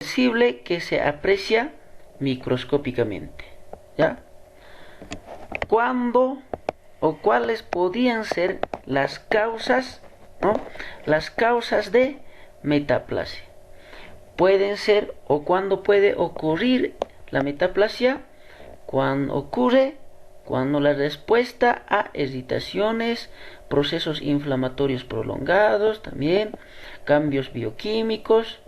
sensible que se aprecia microscópicamente, ¿ya? ¿Cuándo o cuáles podían ser las causas, ¿no? Las causas de metaplasia. Pueden ser, o cuándo puede ocurrir la metaplasia, cuando ocurre cuando la respuesta a irritaciones, procesos inflamatorios prolongados, también cambios bioquímicos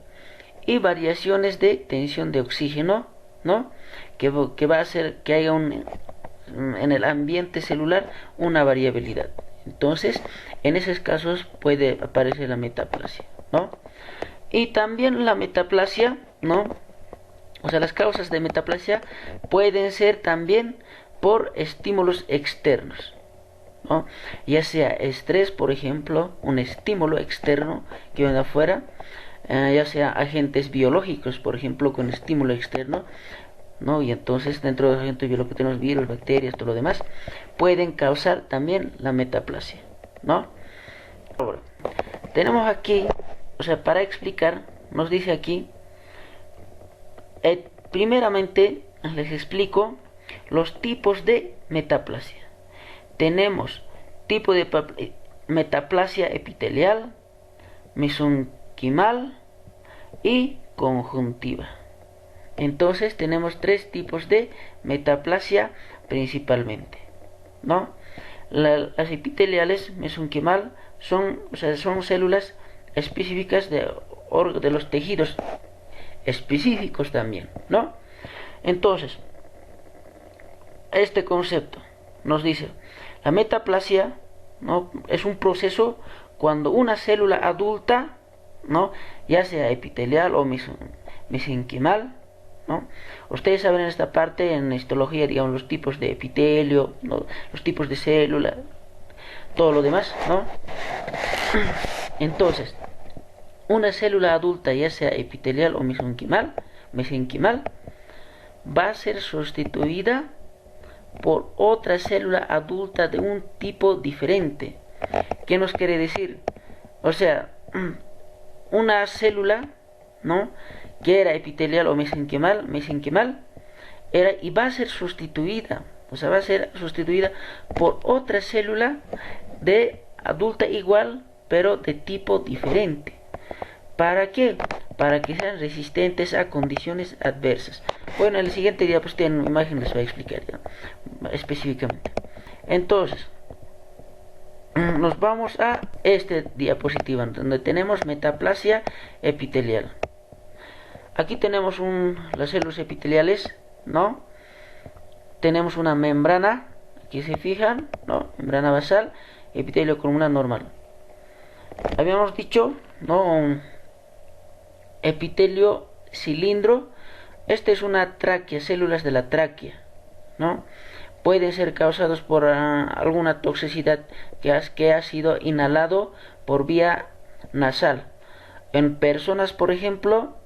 y variaciones de tensión de oxígeno, ¿no? Que va a hacer que haya en el ambiente celular una variabilidad. Entonces, en esos casos puede aparecer la metaplasia, ¿no? Y también la metaplasia, ¿no? O sea, las causas de metaplasia pueden ser también por estímulos externos, ¿no? Ya sea estrés, por ejemplo, un estímulo externo que viene de afuera, ya sea agentes biológicos, por ejemplo, con estímulo externo, ¿no? Y entonces dentro de los agentes biológicos tenemos virus, bacterias, todo lo demás, pueden causar también la metaplasia, ¿no? Ahora, tenemos aquí, o sea, para explicar, nos dice aquí, primeramente les explico los tipos de metaplasia. Tenemos tipo de metaplasia epitelial, mesenquimal y conjuntiva. Entonces tenemos tres tipos de metaplasia principalmente, ¿no? Las epiteliales, mesenquimal, son células específicas de los tejidos específicos también, ¿no? Entonces, este concepto nos dice, la metaplasia, ¿no? Es un proceso cuando una célula adulta, ¿no? Ya sea epitelial o mesenquimal, ¿no? Ustedes saben en esta parte, en histología, digamos, los tipos de epitelio, ¿no? Los tipos de célula, todo lo demás, ¿no? Entonces, una célula adulta, ya sea epitelial o mesenquimal, va a ser sustituida por otra célula adulta de un tipo diferente. ¿Qué nos quiere decir? O sea, una célula, ¿no? Que era epitelial o mesenquimal, era y va a ser sustituida, o sea, va a ser sustituida por otra célula de adulta igual, pero de tipo diferente. ¿Para qué? Para que sean resistentes a condiciones adversas. Bueno, en el siguiente diapositiva, en imagen les voy a explicar ya, específicamente. Entonces, nos vamos a esta diapositiva, donde tenemos metaplasia epitelial. Aquí tenemos las células epiteliales, ¿no? Tenemos una membrana, aquí se fijan, ¿no? Membrana basal, epitelio columnar normal. Habíamos dicho, ¿no? Un epitelio cilindro. Esta es una tráquea, células de la tráquea, ¿no? Pueden ser causados por alguna toxicidad que ha sido inhalado por vía nasal. En personas, por ejemplo,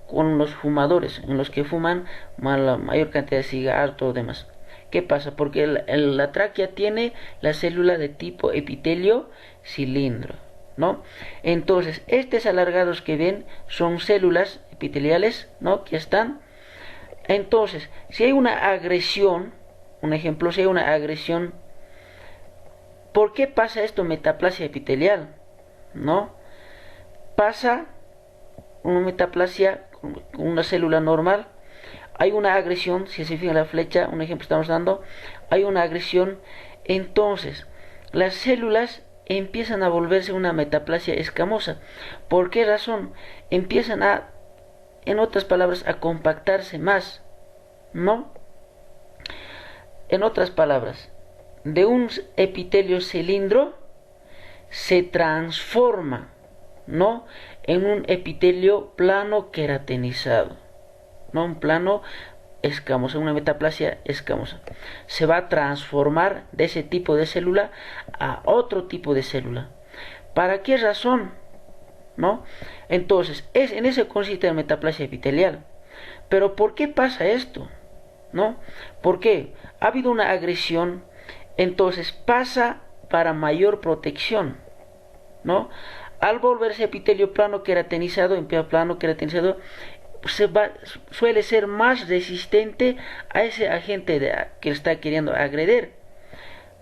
con los fumadores, en los que fuman la mayor cantidad de cigarros, todo demás. ¿Qué pasa? Porque la tráquea tiene la célula de tipo epitelio cilindro, ¿no? Entonces, estos alargados que ven son células epiteliales, ¿no? Que están. Entonces, si hay una agresión, un ejemplo, si hay una agresión, ¿por qué pasa esto? Metaplasia epitelial, ¿no? Pasa una metaplasia con una célula normal, hay una agresión, si se fijan la flecha, un ejemplo estamos dando, hay una agresión, entonces las células empiezan a volverse una metaplasia escamosa. ¿Por qué razón? Empiezan a, en otras palabras, a compactarse más, ¿no? En otras palabras, de un epitelio cilindro se transforma, ¿no? En un epitelio plano queratinizado, ¿no? Un plano escamoso, una metaplasia escamosa. Se va a transformar de ese tipo de célula a otro tipo de célula. ¿Para qué razón? ¿No? Entonces, en eso consiste la metaplasia epitelial. Pero ¿por qué pasa esto? ¿No? ¿Por qué? Ha habido una agresión, entonces pasa para mayor protección, ¿no? Al volverse epitelio plano queratinizado, suele ser más resistente a ese agente que está queriendo agredir,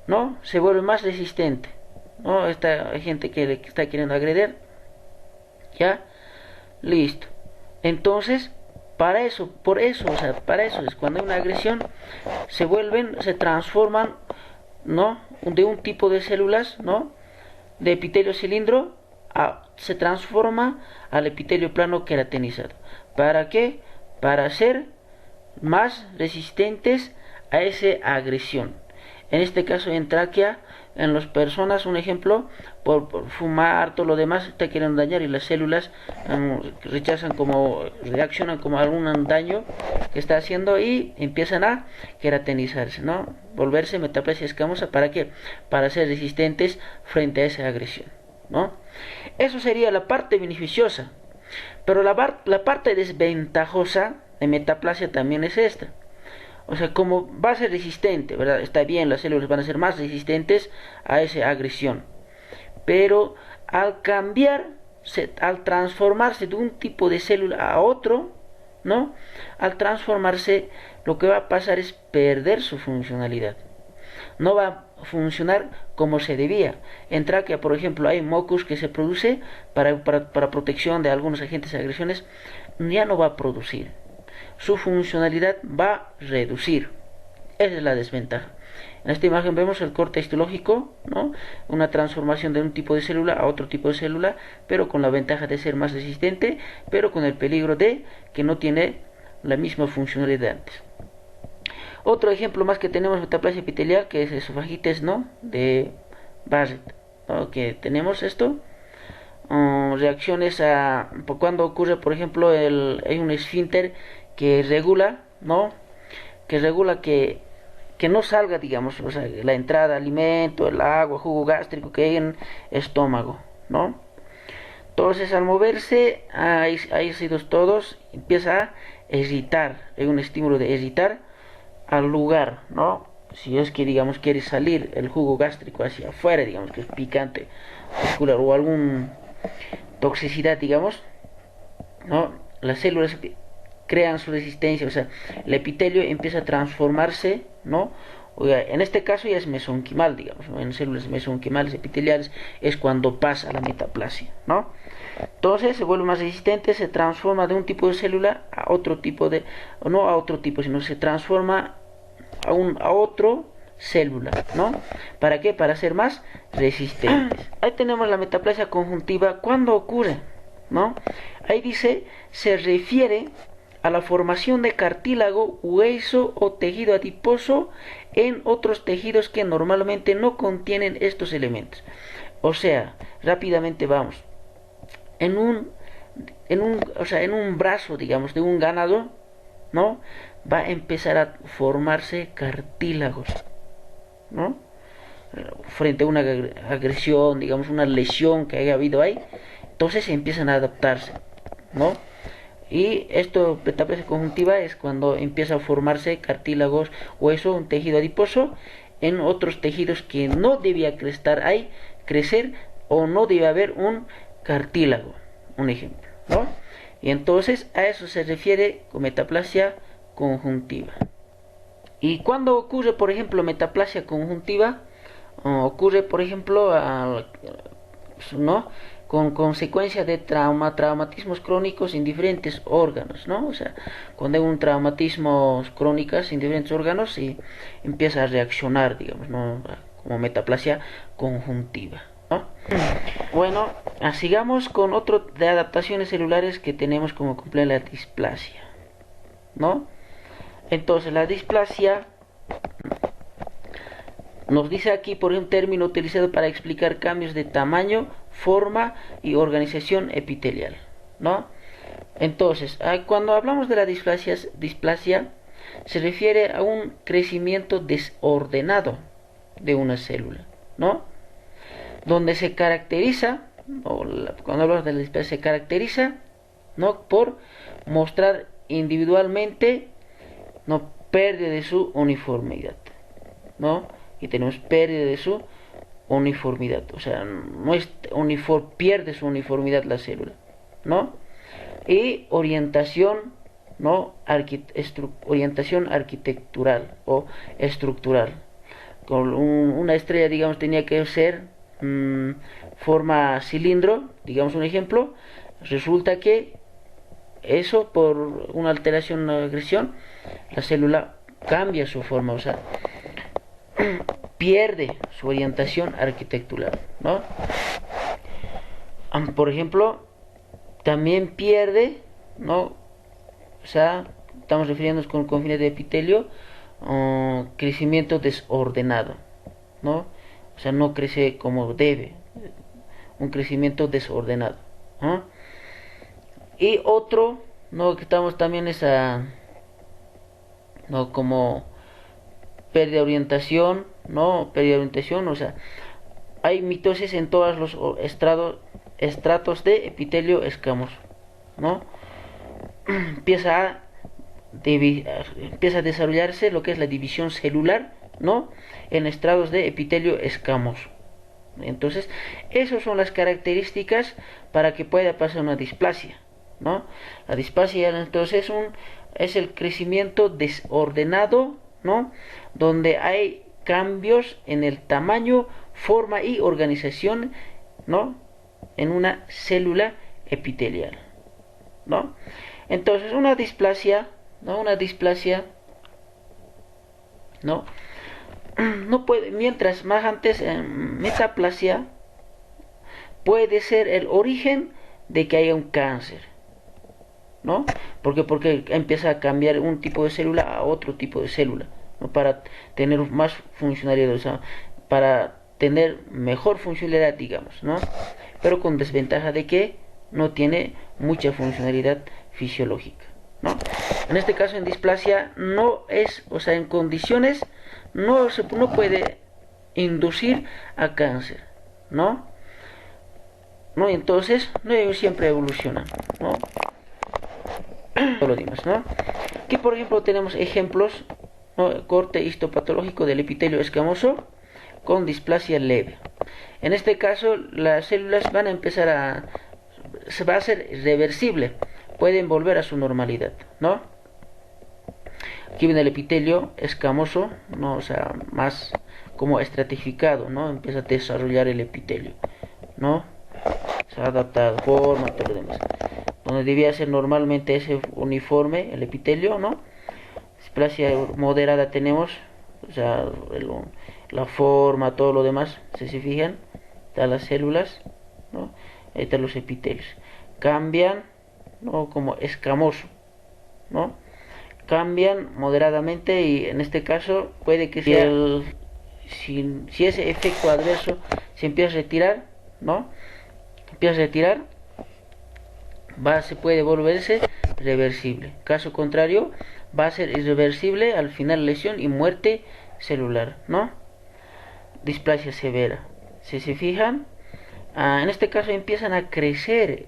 ¿no? Se vuelve más resistente, ¿no? Esta gente que le está queriendo agredir, ¿ya? Listo. Entonces, para eso es cuando hay una agresión, se transforman, ¿no? De un tipo de células, ¿no? De epitelio cilindro se transforma al epitelio plano queratinizado. ¿Para qué? Para ser más resistentes a esa agresión. En este caso, en tráquea, en las personas, un ejemplo, por fumar, todo lo demás está queriendo dañar y las células reaccionan como a algún daño que está haciendo y empiezan a queratinizarse, ¿no? Volverse metaplasia escamosa. ¿Para qué? Para ser resistentes frente a esa agresión, ¿no? Eso sería la parte beneficiosa. Pero la parte desventajosa de metaplasia también es esta. O sea, como va a ser resistente, ¿verdad? Está bien, las células van a ser más resistentes a esa agresión. Pero al al transformarse de un tipo de célula a otro, ¿no? Al transformarse, lo que va a pasar es perder su funcionalidad. No va a funcionar como se debía. En tráquea, por ejemplo, hay mucus que se produce para protección de algunos agentes de agresiones, ya no va a producir. Su funcionalidad va a reducir. Esa es la desventaja. En esta imagen vemos el corte histológico, ¿no? Una transformación de un tipo de célula a otro tipo de célula, pero con la ventaja de ser más resistente, pero con el peligro de que no tiene la misma funcionalidad de antes. Otro ejemplo más que tenemos metaplasia epitelial, que es esofagitis, ¿no? De Barrett, ¿no? Que tenemos esto. Reacciones a cuando ocurre, por ejemplo, hay un esfínter que regula, ¿no? Que regula que no salga, digamos, o sea, la entrada de alimento, el agua, jugo gástrico que hay en el estómago, ¿no? Entonces, al moverse a ácidos todos, empieza a irritar, hay un estímulo de irritar al lugar, ¿no? Si es que, digamos, quiere salir el jugo gástrico hacia afuera, digamos, que es picante, muscular o alguna toxicidad, digamos, ¿no? Las células crean su resistencia, o sea, el epitelio empieza a transformarse, ¿no? En este caso ya es mesenquimal, digamos, ¿no? En células mesenquimales epiteliales es cuando pasa la metaplasia, ¿no? Entonces se vuelve más resistente, se transforma de un tipo de célula a otro tipo de, no a otro tipo, sino se transforma a otro célula, ¿no? ¿Para qué? Para ser más resistentes. Ahí tenemos la metaplasia conjuntiva. ¿Cuándo ocurre? ¿No? Ahí dice, se refiere a la formación de cartílago, hueso o tejido adiposo en otros tejidos que normalmente no contienen estos elementos. O sea, rápidamente vamos. En un brazo, digamos, de un ganado, ¿no? Va a empezar a formarse cartílagos, ¿no? Frente a una agresión, digamos, una lesión que haya habido ahí, entonces se empiezan a adaptarse, ¿no? Y esto, metaplasia conjuntiva, es cuando empieza a formarse cartílagos, hueso, un tejido adiposo en otros tejidos que no debía estar ahí, crecer, o no debe haber un cartílago, un ejemplo, ¿no? Y entonces a eso se refiere con metaplasia conjuntiva. ¿Y cuando ocurre, por ejemplo, metaplasia conjuntiva? Ocurre, por ejemplo, ¿no? Con consecuencia de traumatismos crónicos en diferentes órganos, ¿no? O sea, cuando hay un traumatismo crónicos en diferentes órganos y empieza a reaccionar, digamos, ¿no? Como metaplasia conjuntiva, ¿no? Bueno, sigamos con otro de adaptaciones celulares que tenemos como cumple la displasia, ¿no? Entonces, la displasia nos dice aquí por un término utilizado para explicar cambios de tamaño, forma y organización epitelial, ¿no? Entonces, cuando hablamos de la displasia se refiere a un crecimiento desordenado de una célula, ¿no? Donde se caracteriza, cuando hablamos de la displasia, se caracteriza, ¿no? Por mostrar individualmente, ¿no? Pérdida de su uniformidad, ¿no? Y tenemos pérdida de su uniformidad, o sea, no es pierde su uniformidad la célula, ¿no? y orientación, ¿no? Orientación arquitectural o estructural. Con una estrella, digamos, tenía que ser forma cilindro, digamos un ejemplo. Resulta que eso, por una alteración, una agresión, la célula cambia su forma, o sea, pierde su orientación arquitectural, ¿no? Por ejemplo, también pierde, ¿no? O sea, estamos refiriéndonos con fines de epitelio, crecimiento desordenado, ¿no? O sea, no crece como debe, un crecimiento desordenado, ¿no? Y otro, ¿no? Que estamos también esa, ¿no? Como pérdida de orientación, ¿no? Pérdida de orientación, o sea, hay mitosis en todos los estratos de epitelio escamoso, ¿no? Empieza a desarrollarse lo que es la división celular, ¿no? En estratos de epitelio escamoso. Entonces, esas son las características para que pueda pasar una displasia, ¿no? La displasia entonces es el crecimiento desordenado, ¿no? Donde hay cambios en el tamaño, forma y organización, ¿no? En una célula epitelial, ¿no? Entonces, una displasia, ¿no? Una displasia, ¿no? No puede, mientras más antes, metaplasia puede ser el origen de que haya un cáncer, ¿no? Porque empieza a cambiar un tipo de célula a otro tipo de célula, ¿no? Para tener más funcionalidad, o sea, para tener mejor funcionalidad, digamos, ¿no? Pero con desventaja de que no tiene mucha funcionalidad fisiológica, ¿no? En este caso, en displasia no es, o sea, en condiciones no puede inducir a cáncer, ¿no? ¿No? Entonces, no siempre evoluciona, ¿no? Todo lo demás, ¿no? Aquí, por ejemplo, tenemos ejemplos, ¿no? Corte histopatológico del epitelio escamoso con displasia leve. En este caso, las células van a empezar se va a hacer reversible, pueden volver a su normalidad, ¿no? Aquí viene el epitelio escamoso, ¿no? O sea, más como estratificado, ¿no? Empieza a desarrollar el epitelio, ¿no? Se ha adaptado, forma, todo lo demás. Donde debía ser normalmente ese uniforme, el epitelio, ¿no? Displasia moderada tenemos, o sea, la forma, todo lo demás, si se fijan, están las células, ¿no? Ahí están los epitelios. Cambian, ¿no? Como escamoso, ¿no? Cambian moderadamente y en este caso puede que sea si ese efecto adverso se empieza a retirar, ¿no? Empieza a retirar, se puede volverse reversible. Caso contrario, va a ser irreversible, al final lesión y muerte celular, ¿no? Displasia severa. Si se fijan, en este caso empiezan a crecer,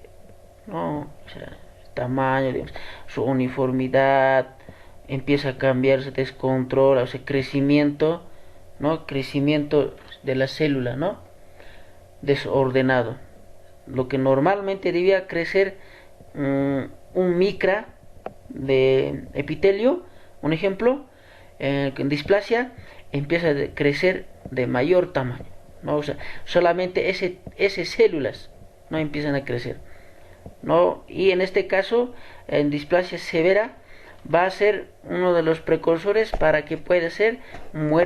¿no? O sea, tamaño, digamos, su uniformidad empieza a cambiar, se descontrola, o sea, crecimiento, ¿no? Crecimiento de la célula, ¿no? Desordenado. Lo que normalmente debía crecer un micra de epitelio, un ejemplo, en displasia empieza a crecer de mayor tamaño, ¿no? O sea, solamente esas células no empiezan a crecer, ¿no? Y en este caso, en displasia severa, va a ser uno de los precursores para que pueda ser muerte